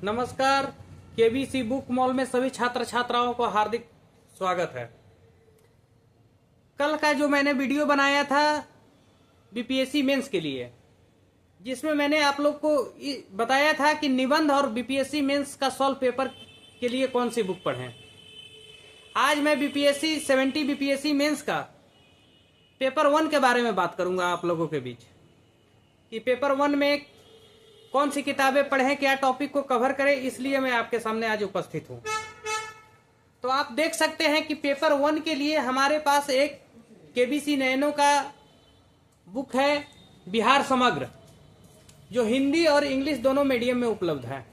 नमस्कार। KBC book mall में सभी छात्र छात्राओं को हार्दिक स्वागत है। कल का जो मैंने वीडियो बनाया था बीपीएससी मेंस के लिए, जिसमें मैंने आप लोग को बताया था कि निबंध और बीपीएससी मेंस का सॉल्व पेपर के लिए कौन सी बुक पढ़ें। आज मैं बीपीएससी 70 बीपीएससी मेंस का पेपर 1 के बारे में बात करूंगा आप लोगों के बीच कि पेपर 1 में कौन सी किताबें पढ़ें, क्या टॉपिक को कवर करें। इसलिए मैं आपके सामने आज उपस्थित हूं। तो आप देख सकते हैं कि पेपर 1 के लिए हमारे पास एक केबीसी नैनो का बुक है, बिहार समग्र, जो हिंदी और इंग्लिश दोनों मीडियम में उपलब्ध है।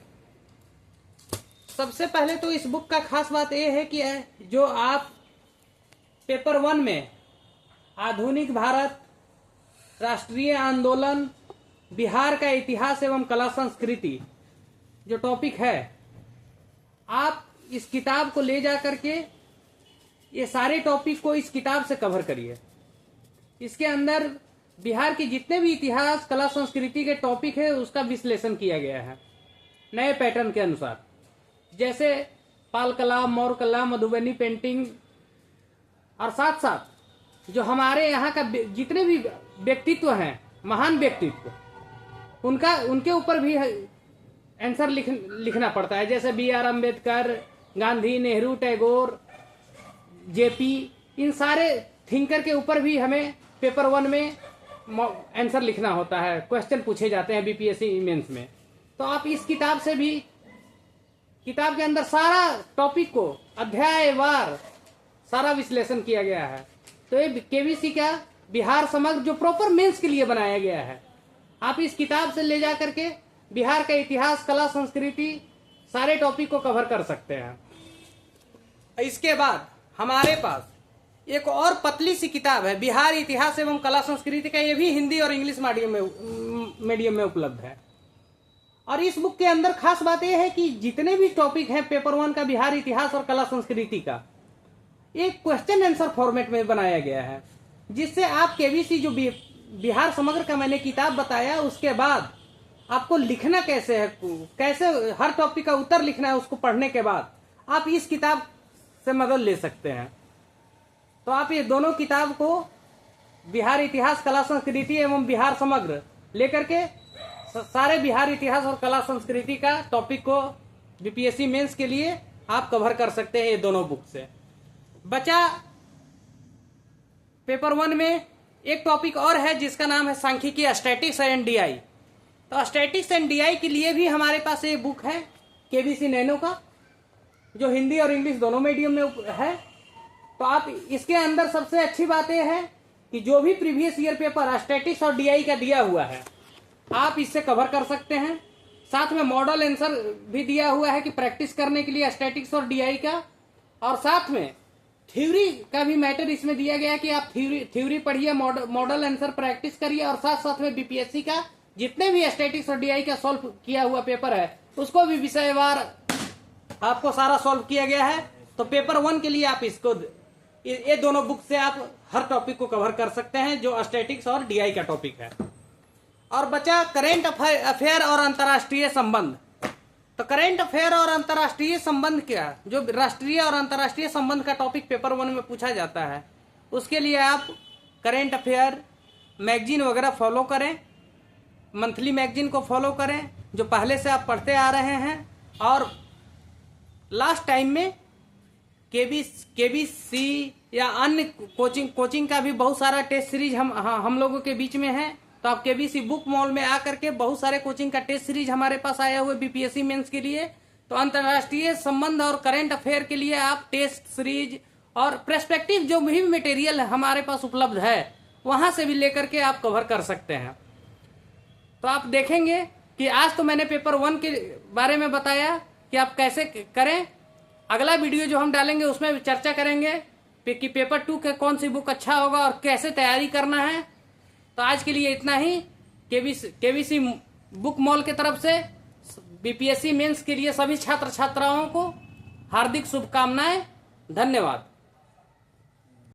सबसे पहले तो इस बुक का खास बात यह है कि जो आप पेपर 1 में आधुनिक भारत, राष्ट्रीय आंदोलन, बिहार का इतिहास एवं कला संस्कृति जो टॉपिक है, आप इस किताब को ले जा करके ये सारे टॉपिक को इस किताब से कवर करिए। इसके अंदर बिहार की जितने भी इतिहास, कला, संस्कृति के टॉपिक है उसका विश्लेषण किया गया है नए पैटर्न के अनुसार, जैसे पाल कला, मौर्य कला, मधुबनी पेंटिंग, और साथ साथ जो हमारे यहाँ का जितने भी व्यक्तित्व हैं, महान व्यक्तित्व, उनके ऊपर भी आंसर लिखना पड़ता है। जैसे बी.आर. अम्बेडकर, गांधी, नेहरू, टैगोर, जेपी, इन सारे थिंकर के ऊपर भी हमें पेपर 1 में आंसर लिखना होता है। क्वेश्चन पूछे जाते हैं बीपीएससी मेंस में। तो आप इस किताब से भी, किताब के अंदर सारा टॉपिक को अध्यायवार सारा विश्लेषण किया गया है। तो ये केबीसी का बिहार समग्र जो प्रॉपर मेंस के लिए बनाया गया है, आप इस किताब से ले जा करके बिहार का इतिहास, कला, संस्कृति सारे टॉपिक को कवर कर सकते हैं। इसके बाद हमारे पास एक और पतली सी किताब है, बिहार इतिहास एवं कला संस्कृति का। ये भी हिंदी और इंग्लिश मीडियम में उपलब्ध है। और इस बुक के अंदर खास बात यह है कि जितने भी टॉपिक हैं पेपर 1 का बिहार इतिहास और कला संस्कृति का, एक क्वेश्चन आंसर फॉर्मेट में बनाया गया है, जिससे आप केबीसी जो बिहार समग्र का मैंने किताब बताया, उसके बाद आपको लिखना कैसे है, कैसे हर टॉपिक का उत्तर लिखना है, उसको पढ़ने के बाद आप इस किताब से मदद ले सकते हैं। तो आप ये दोनों किताब को, बिहार इतिहास, कला, संस्कृति एवं बिहार समग्र, लेकर के सारे बिहार इतिहास और कला संस्कृति का टॉपिक को बीपीएससी मेंस के लिए आप कवर कर सकते हैं ये दोनों बुक से। बचा पेपर 1 में एक टॉपिक और है जिसका नाम है सांख्यिकी, स्टैटिक्स एंड डीआई। तो स्टैटिक्स एंड डीआई के लिए भी हमारे पास एक बुक है केबीसी नैनो का, जो हिंदी और इंग्लिश दोनों मीडियम में है। तो आप इसके अंदर सबसे अच्छी बात यह है कि जो भी प्रीवियस ईयर पेपर स्टैटिक्स और डीआई का दिया हुआ है, आप इससे कवर कर सकते हैं। साथ में मॉडल आंसर भी दिया हुआ है कि प्रैक्टिस करने के लिए स्टैटिक्स और डीआई का, और साथ में थ्योरी का भी मैटर इसमें दिया गया कि आप थ्योरी पढ़िए, मॉडल आंसर प्रैक्टिस करिए, और साथ साथ में बीपीएससी का जितने भी स्टैटिक्स और डीआई का सॉल्व किया हुआ पेपर है उसको भी विषयवार आपको सारा सॉल्व किया गया है। तो पेपर 1 के लिए आप इसको, ये दोनों बुक से आप हर टॉपिक को कवर कर सकते हैं जो स्टैटिक्स और डीआई का टॉपिक है। और बचा करेंट अफेयर और अंतर्राष्ट्रीय संबंध। तो करेंट अफेयर और अंतर्राष्ट्रीय संबंध क्या, जो राष्ट्रीय और अंतर्राष्ट्रीय संबंध का टॉपिक पेपर 1 में पूछा जाता है, उसके लिए आप करेंट अफेयर मैगजीन वगैरह फॉलो करें, मंथली मैगजीन को फॉलो करें जो पहले से आप पढ़ते आ रहे हैं। और लास्ट टाइम में केबीसी या अन्य कोचिंग का भी बहुत सारा टेस्ट सीरीज हम लोगों के बीच में है। तो आप केबीसी बुक मॉल में आकर के बहुत सारे कोचिंग का टेस्ट सीरीज हमारे पास आया हुआ है बीपीएससी मेंस के लिए। तो अंतर्राष्ट्रीय संबंध और करंट अफेयर के लिए आप टेस्ट सीरीज और पर्सपेक्टिव जो भी मटेरियल हमारे पास उपलब्ध है, वहां से भी लेकर के आप कवर कर सकते हैं। तो आप देखेंगे कि आज तो मैंने पेपर 1 के बारे में बताया कि आप कैसे करें। अगला वीडियो जो हम डालेंगे उसमें चर्चा करेंगे कि पेपर 2 के कौन सी बुक अच्छा होगा और कैसे तैयारी करना है। तो आज के लिए इतना ही। केबीसी बुक मॉल की तरफ से बीपीएससी मेंस के लिए सभी छात्र छात्राओं को हार्दिक शुभकामनाएं। धन्यवाद।